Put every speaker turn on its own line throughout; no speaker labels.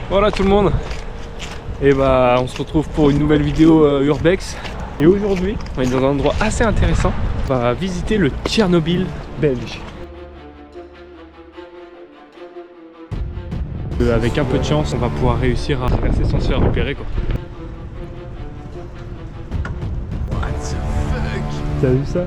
Voilà tout le monde. Et bah on se retrouve pour une nouvelle vidéo Urbex. Et aujourd'hui, on est dans un endroit assez intéressant. On va visiter le Tchernobyl belge. Avec un peu de chance, on va pouvoir réussir à traverser sans se faire repérer quoi.
What the fuck?
T'as vu ça?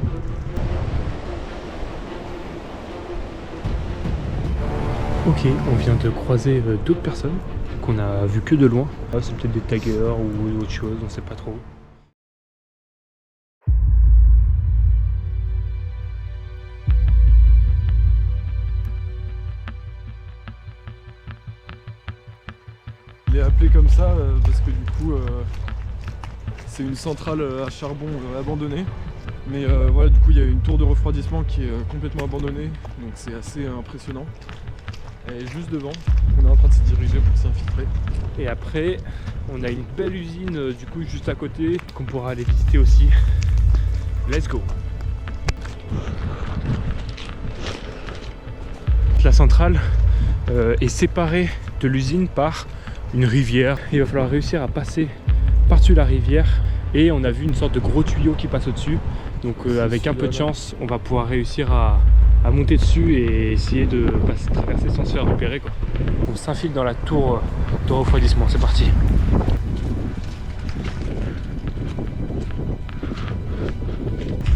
Ok, on vient de croiser d'autres personnes qu'on a vu que de loin. Ah, c'est peut-être des taggers ou autre chose, on sait pas trop.
Il est appelé comme ça parce que du coup c'est une centrale à charbon abandonnée. Mais voilà, du coup il y a une tour de refroidissement qui est complètement abandonnée, donc c'est assez impressionnant. Elle est juste devant, on est en train de s'y diriger pour s'infiltrer.
Et après, on a une belle usine du coup juste à côté qu'on pourra aller visiter aussi. Let's go! La centrale est séparée de l'usine par une rivière. Il va falloir réussir à passer par-dessus la rivière et on a vu une sorte de gros tuyau qui passe au-dessus. Donc avec un peu de chance, on va pouvoir réussir à monter dessus et essayer de traverser sans se faire repérer quoi. On s'infile dans la tour de refroidissement, c'est parti.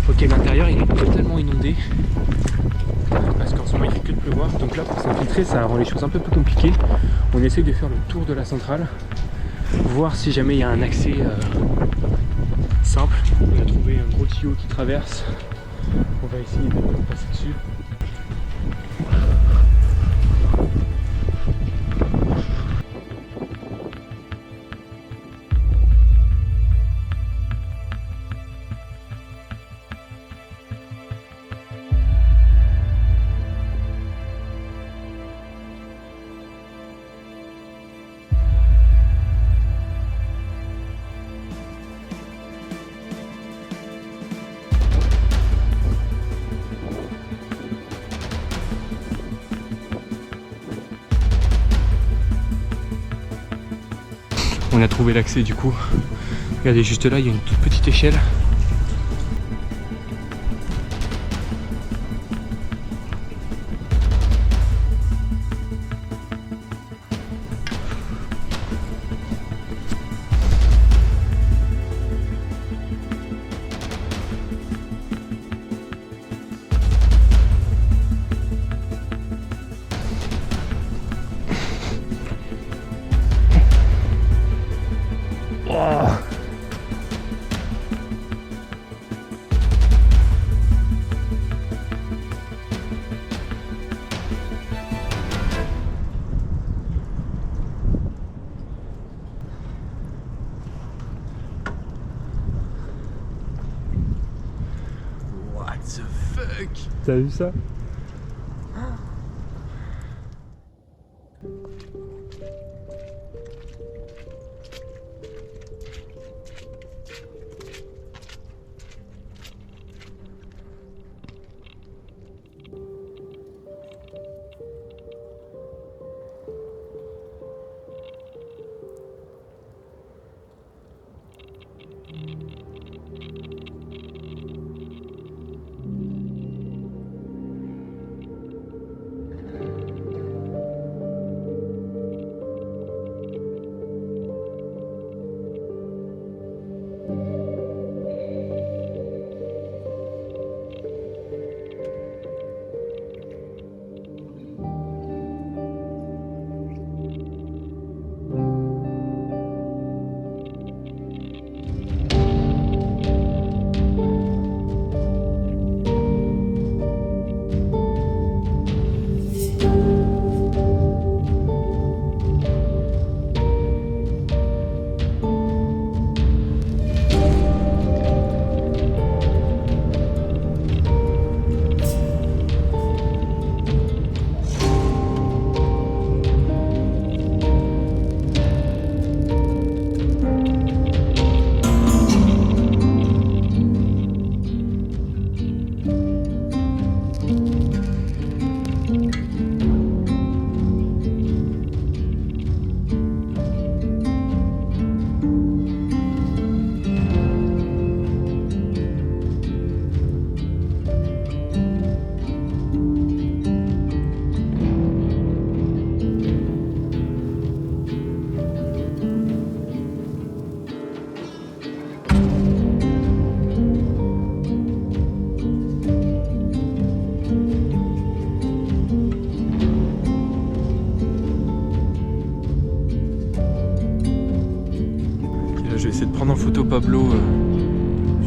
Ok, l'intérieur il est totalement inondé parce qu'en ce moment il fait que de pleuvoir. Donc là pour s'infiltrer ça rend les choses un peu plus compliquées. On essaye de faire le tour de la centrale, voir si jamais il y a un accès simple. On a trouvé un gros tuyau qui traverse. On va essayer de passer dessus. On a trouvé l'accès du coup. Regardez juste là, il y a une toute petite échelle. Oh.
What the fuck?
T'as vu ça?
essayer de prendre en photo Pablo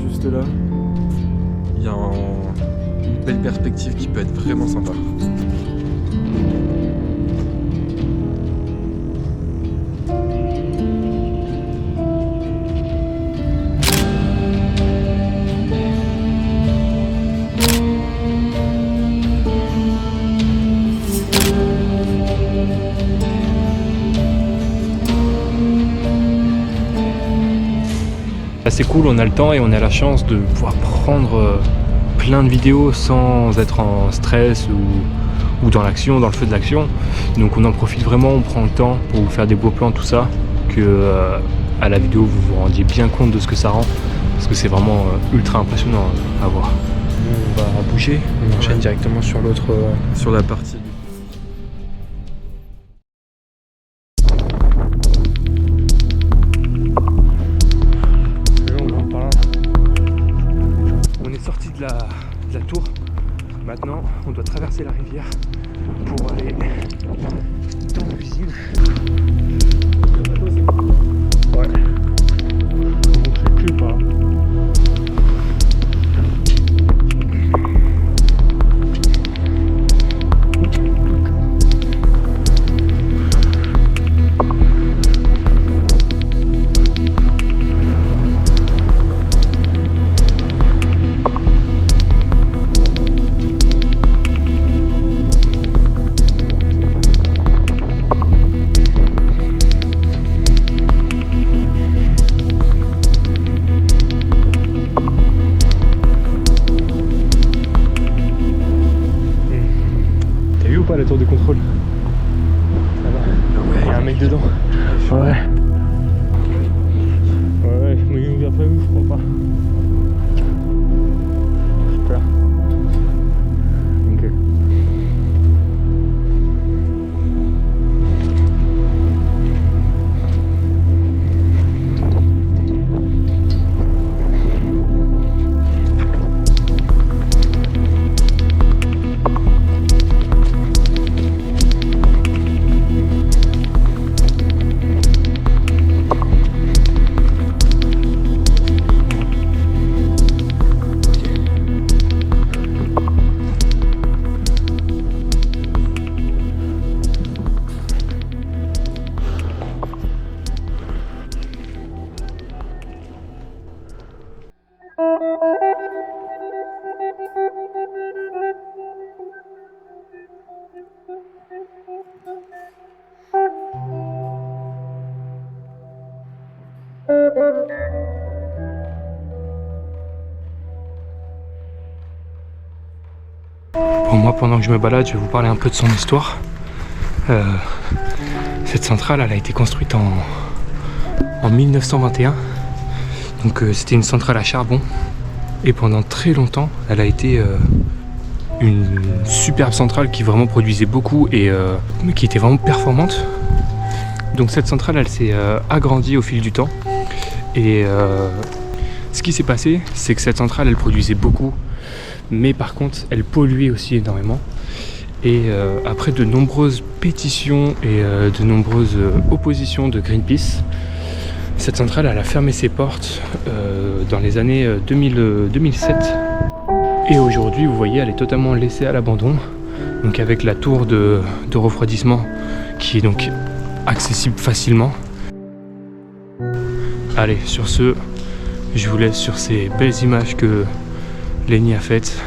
juste là. Il y a une belle perspective qui peut être vraiment sympa.
C'est cool, on a le temps et on a la chance de pouvoir prendre plein de vidéos sans être en stress ou dans l'action, dans le feu de l'action. Donc on en profite vraiment, on prend le temps pour vous faire des beaux plans, tout ça, que à la vidéo vous vous rendiez bien compte de ce que ça rend, parce que c'est vraiment ultra impressionnant à voir. On va bouger, on enchaîne directement sur l'autre,
sur la partie.
De la tour. Maintenant, on doit traverser la rivière pour aller dans l'usine. Ouais. On sait plus pas. La tour de contrôle. Ça va. Il y a un mec dedans. Ouais. Ouais, mais il ouvre après vous, je crois pas. Super. Ok. Bon, moi, pendant que je me balade, je vais vous parler un peu de son histoire. Cette centrale, elle a été construite en 1921. Donc c'était une centrale à charbon. Et pendant très longtemps, elle a été une superbe centrale qui vraiment produisait beaucoup et qui était vraiment performante. Donc cette centrale, elle s'est agrandie au fil du temps. Et ce qui s'est passé, c'est que cette centrale, elle produisait beaucoup. Mais par contre, elle polluait aussi énormément. Et après de nombreuses pétitions et de nombreuses oppositions de Greenpeace, cette centrale elle a fermé ses portes dans les années 2007. Et aujourd'hui, vous voyez, elle est totalement laissée à l'abandon. Donc avec la tour de refroidissement qui est donc accessible facilement. Allez, sur ce, je vous laisse sur ces belles images que Lenny a faites.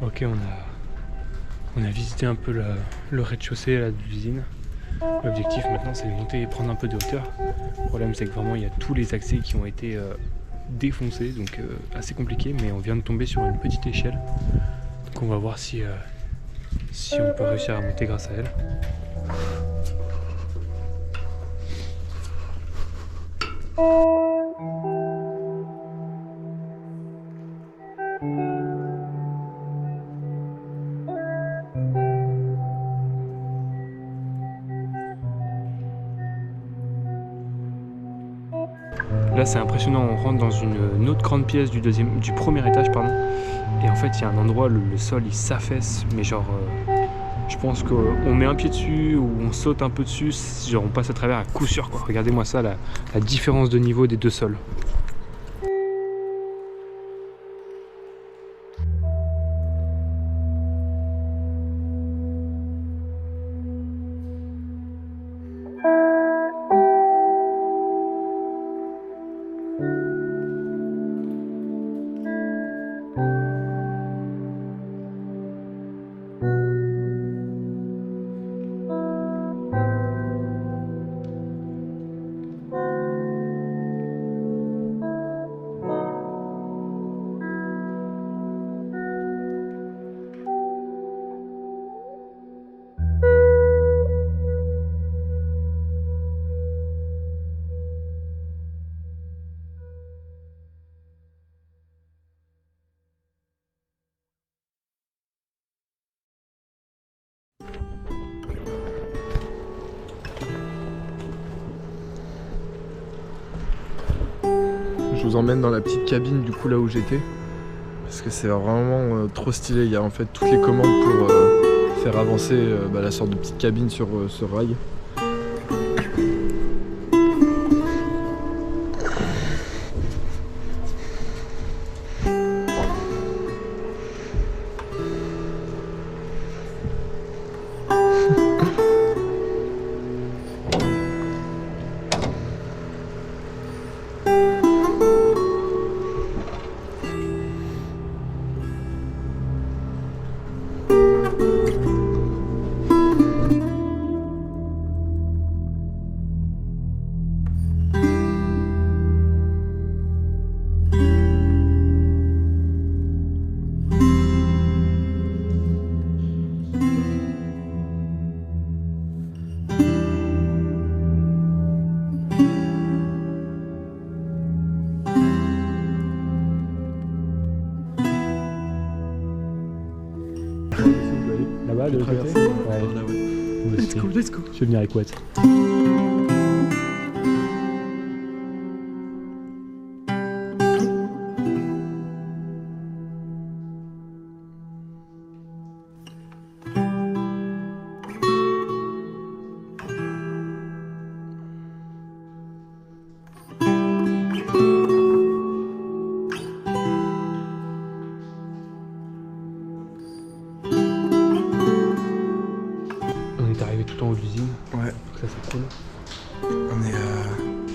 Ok, on a visité un peu le rez-de-chaussée de l'usine. L'objectif maintenant c'est de monter et prendre un peu de hauteur. Le problème c'est que vraiment il y a tous les accès qui ont été défoncés, donc assez compliqué, mais on vient de tomber sur une petite échelle. Donc on va voir si on peut réussir à monter grâce à elle. Là c'est impressionnant, on rentre dans une autre grande pièce du premier étage pardon. Et en fait il y a un endroit où le sol il s'affaisse, mais genre je pense qu'on met un pied dessus ou on saute un peu dessus, genre on passe à travers à coup sûr quoi. Regardez-moi ça, la différence de niveau des deux sols.
Je vous emmène dans la petite cabine du coup là où j'étais. Parce que c'est vraiment trop stylé. Il y a en fait toutes les commandes pour faire avancer la sorte de petite cabine sur ce rail.
Là-bas, de l'autre côté. Ouais.
Let's go.
Je vais venir avec Watt. Tout en haut de l'usine.
Ouais.
Donc ça c'est cool.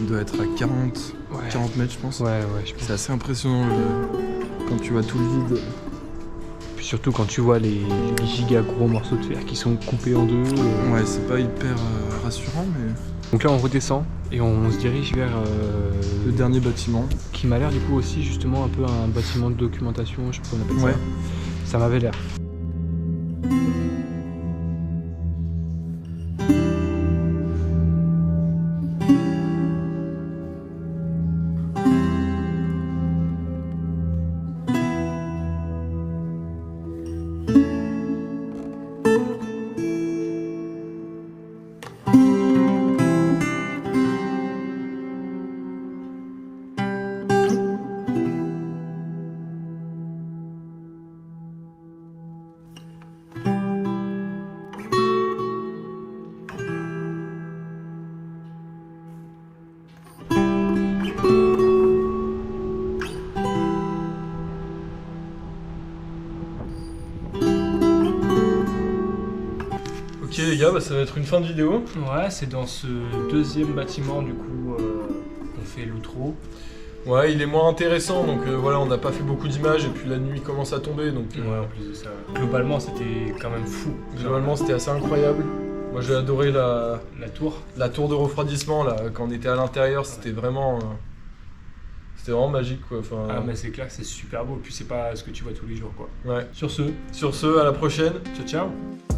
On doit être à 40 mètres je pense.
Ouais, je pense.
C'est assez impressionnant quand tu vois tout le vide.
Puis surtout quand tu vois les giga gros morceaux de fer qui sont coupés en deux.
Ouais, c'est pas hyper rassurant mais...
Donc là on redescend et on se dirige vers
le dernier bâtiment.
Qui m'a l'air du coup aussi justement un peu un bâtiment de documentation, je sais pas comment on appelle ça. Ça m'avait l'air.
Ok les gars, ça va être une fin de vidéo.
Ouais, c'est dans ce deuxième bâtiment du coup on fait l'outro.
Ouais, il est moins intéressant, donc voilà, on n'a pas fait beaucoup d'images et puis la nuit commence à tomber, donc
Ouais, en plus de ça. Globalement, c'était quand même fou.
globalement c'était assez incroyable. Moi j'ai adoré
La tour.
la tour de refroidissement là, quand on était à l'intérieur, c'était vraiment magique quoi. Enfin,
Ah, mais c'est clair que c'est super beau. Puis c'est pas ce que tu vois tous les jours, quoi.
ouais.
Sur ce,
Sur ce, à la prochaine.
ciao ciao.